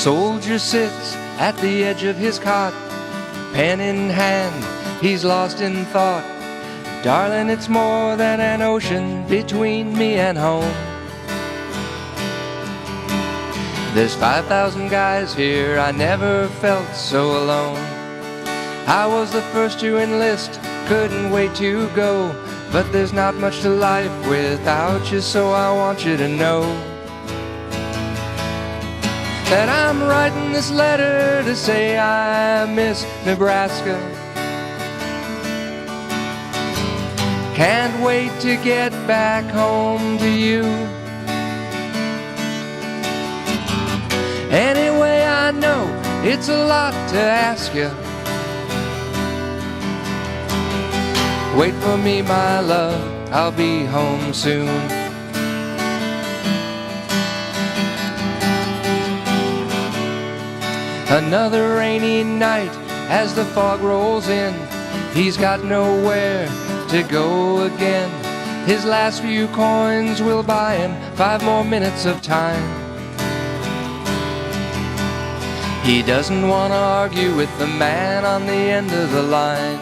soldier sits at the edge of his cot, pen in hand, he's lost in thought. Darling, it's more than an ocean between me and home. There's 5,000 guys here, I never felt so alone. I was the first to enlist, couldn't wait to go. But there's not much to life without you, so I want you to know that I'm writing this letter to say I miss Nebraska. Can't wait to get back home to you. Anyway, I know it's a lot to ask you. Wait for me, my love, I'll be home soon. Another rainy night as the fog rolls in. He's got nowhere to go again. His last few coins will buy him 5 more minutes of time. He doesn't want to argue with the man on the end of the line.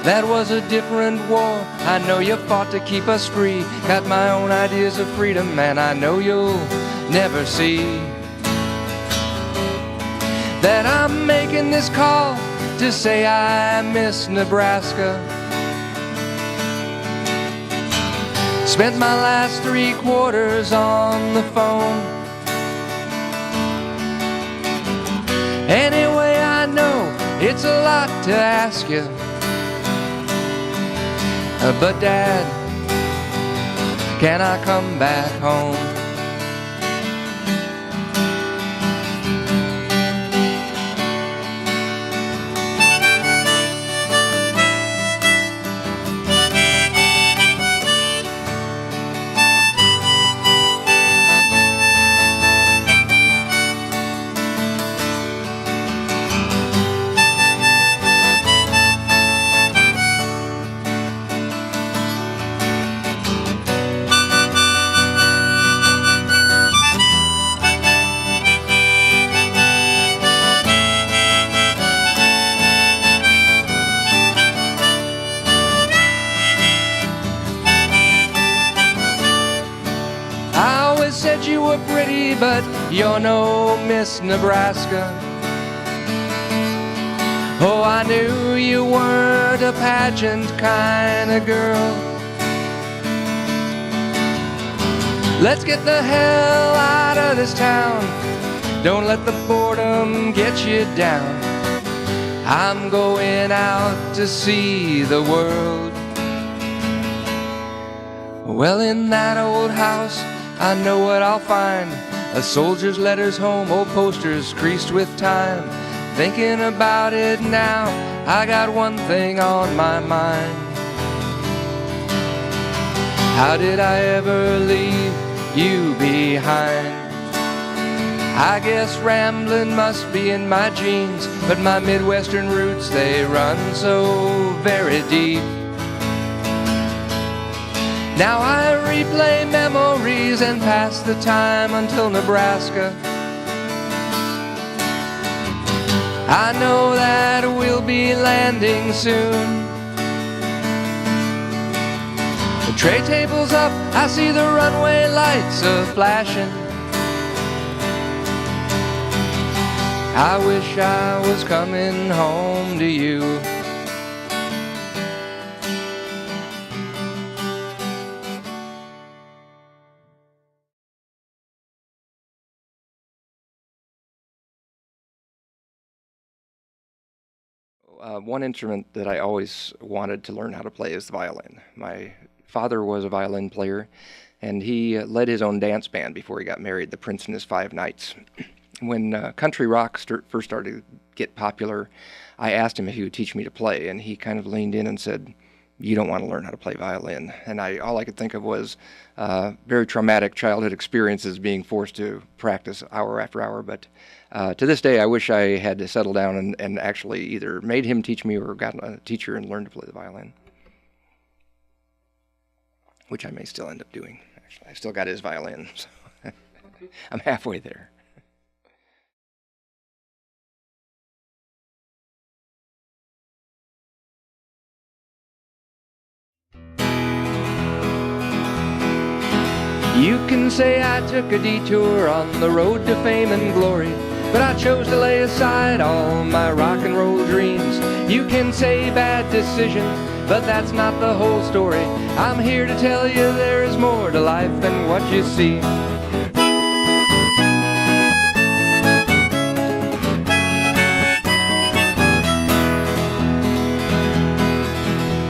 That was a different war, I know you fought to keep us free. Got my own ideas of freedom, and I know you'll never see that I'm making this call to say I miss Nebraska. Spent my last 3 quarters on the phone. Anyway, I know it's a lot to ask you, but Dad, can I come back home? Said you were pretty, but you're no Miss Nebraska. Oh, I knew you weren't a pageant kind of girl. Let's get the hell out of this town. Don't let the boredom get you down. I'm going out to see the world. Well, in that old house, I know what I'll find. A soldier's letters home, old posters creased with time. Thinking about it now, I got one thing on my mind. How did I ever leave you behind? I guess rambling must be in my genes, but my Midwestern roots, they run so very deep. Now I replay memories and pass the time until Nebraska. I know that we'll be landing soon. The tray table's up, I see the runway lights a-flashing. I wish I was coming home to you. One instrument that I always wanted to learn how to play is the violin. My father was a violin player, and he led his own dance band before he got married, the Prince and His Five Knights. When country rock first started to get popular, I asked him if he would teach me to play, and he kind of leaned in and said, "You don't want to learn how to play violin." And all I could think of was very traumatic childhood experiences, being forced to practice hour after hour. But to this day, I wish I had to settle down and actually either made him teach me or got a teacher and learned to play the violin, which I may still end up doing. Actually, I still got his violin, so I'm halfway there. You can say I took a detour on the road to fame and glory, but I chose to lay aside all my rock and roll dreams. You can say bad decision, but that's not the whole story. I'm here to tell you there is more to life than what you see.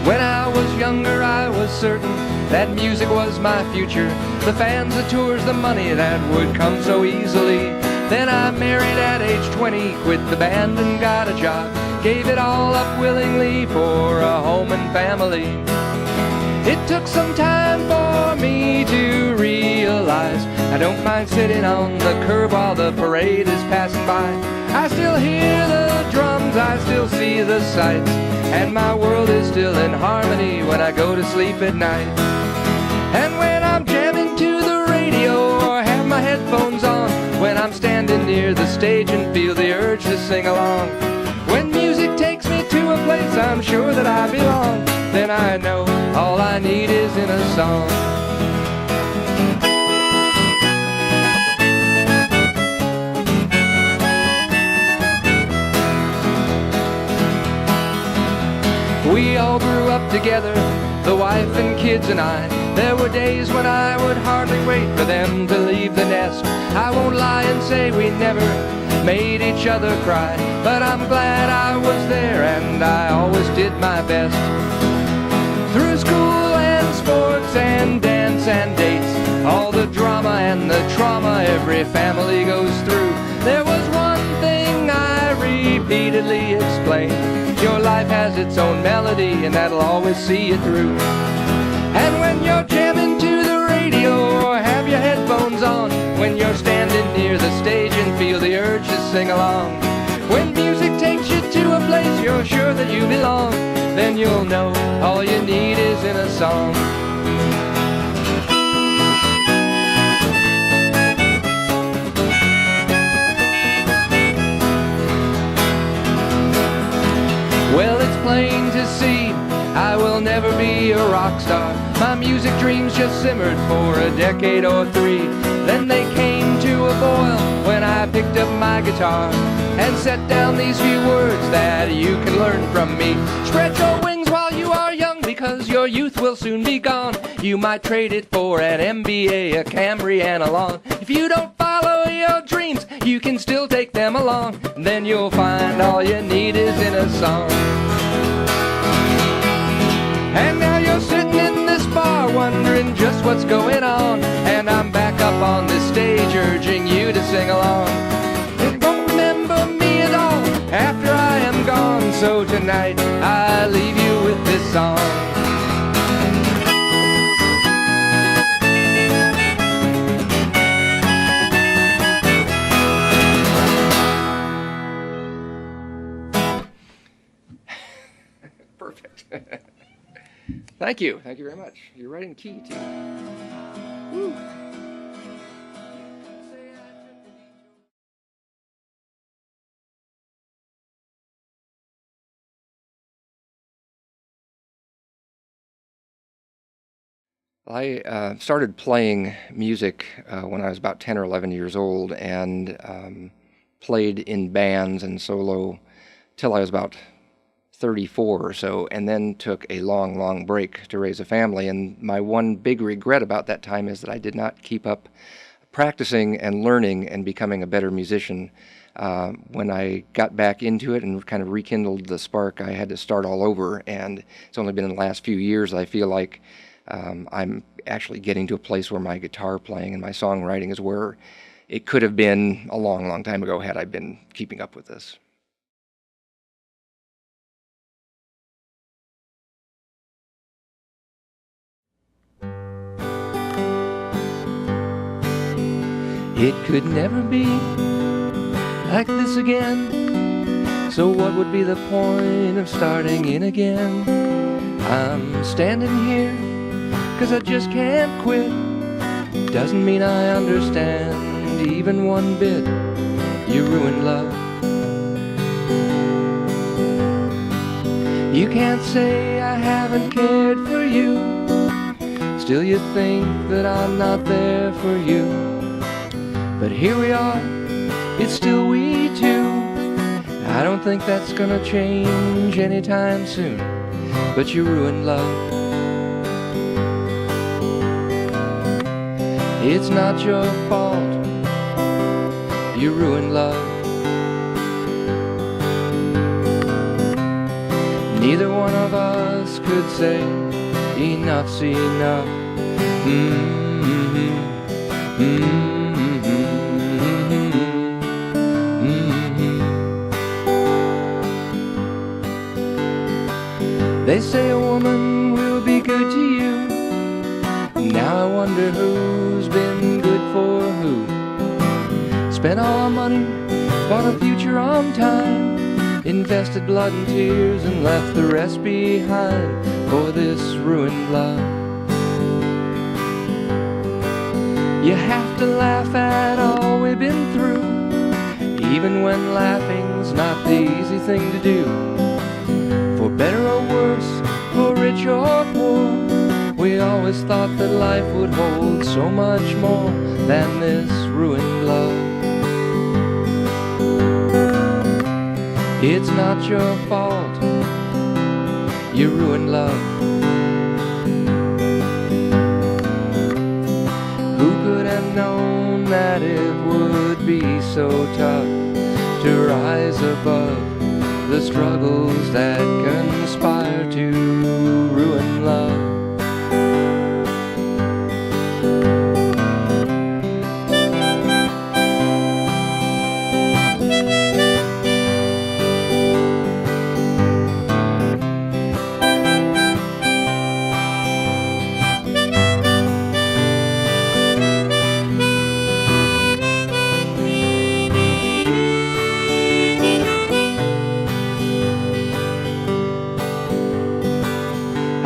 When I was younger, I was certain that music was my future. The fans, the tours, the money that would come so easily. Then I married at age 20, quit the band and got a job. Gave it all up willingly for a home and family. It took some time for me to realize I don't mind sitting on the curb while the parade is passing by. I still hear the drums, I still see the sights, and my world is still in harmony when I go to sleep at night. And when I'm jamming to the radio or have my headphones on, when I'm standing near the stage and feel the urge to sing along, when music takes me to a place I'm sure that I belong, then I know all I need is in a song. We all grew up together, the wife and kids and I. There were days when I would hardly wait for them to leave the nest. I won't lie and say we never made each other cry, but I'm glad I was there and I always did my best. Through school and sports and dance and dates, all the drama and the trauma every family goes through, there was one thing I repeatedly explained: your life has its own melody and that'll always see you through. And when you're jamming to the radio or have your headphones on, when you're standing near the stage and feel the urge to sing along, when music takes you to a place you're sure that you belong, then you'll know all you need is in a song. Well, it's plain to see I will never be a rock star. My music dreams just simmered for a decade or three. Then they came to a boil when I picked up my guitar and set down these few words that you can learn from me. Spread your wings while you are young, because your youth will soon be gone. You might trade it for an MBA, a Camry, and a lawn. If you don't follow your dreams, you can still take them along. Then you'll find all you need is in a song. And now you're sitting in this bar wondering just what's going on, and I'm back up on this stage urging you to sing along. It won't remember me at all after I am gone, so tonight I leave you with this song. Perfect. Thank you. Thank you very much. You're right in key, too. Woo. I started playing music when I was about 10 or 11 years old, and played in bands and solo till I was about 34 or so, and then took a long break to raise a family. And my one big regret about that time is that I did not keep up practicing and learning and becoming a better musician. When I got back into it and kind of rekindled the spark, I had to start all over, and it's only been in the last few years I feel like I'm actually getting to a place where my guitar playing and my songwriting is where it could have been a long time ago had I been keeping up with this. It could never be like this again, so what would be the point of starting in again? I'm standing here 'cause I just can't quit. Doesn't mean I understand even one bit. You ruined love. You can't say I haven't cared for you. Still you think that I'm not there for you. But here we are, it's still we two. I don't think that's gonna change anytime soon. But you ruined love. It's not your fault. You ruined love. Neither one of us could say enough's enough. They say a woman will be good to you. Now I wonder who's been good for who. Spent all our money, bought a future on time, invested blood and tears and left the rest behind for this ruined love. You have to laugh at all we've been through, even when laughing's not the easy thing to do. For better or worse, for rich or poor, we always thought that life would hold so much more than this ruined love. It's not your fault. You ruined love. Who could have known that it would be so tough to rise above the struggles that conspire to ruin love?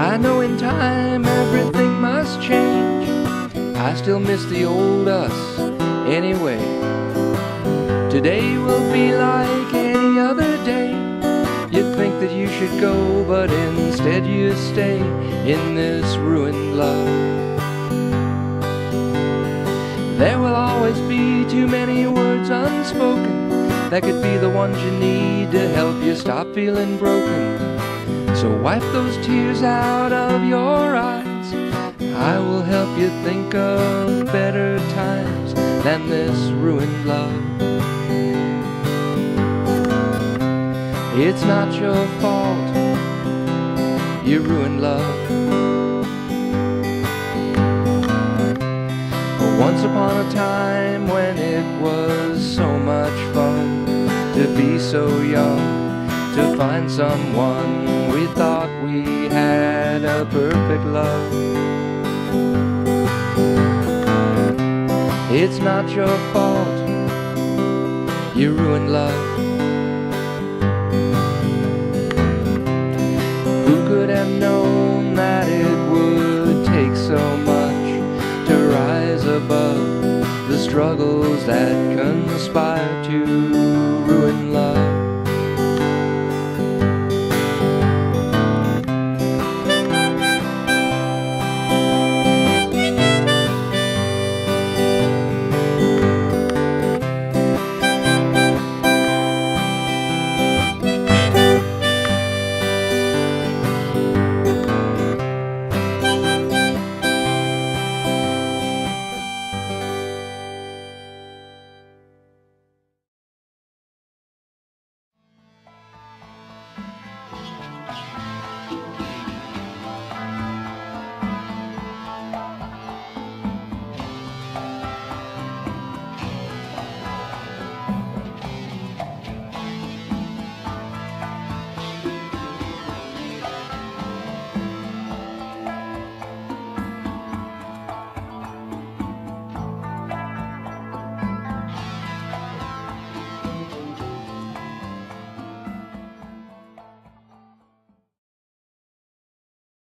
I know in time everything must change. I still miss the old us anyway. Today will be like any other day. You'd think that you should go, but instead you stay in this ruined love. There will always be too many words unspoken that could be the ones you need to help you stop feeling broken. So wipe those tears out of your eyes. I will help you think of better times than this ruined love. It's not your fault. You ruined love. Once upon a time when it was so much fun to be so young, to find someone we thought we had a perfect love. It's not your fault. You ruined love. Who could have known that it would take so much to rise above the struggles that conspire to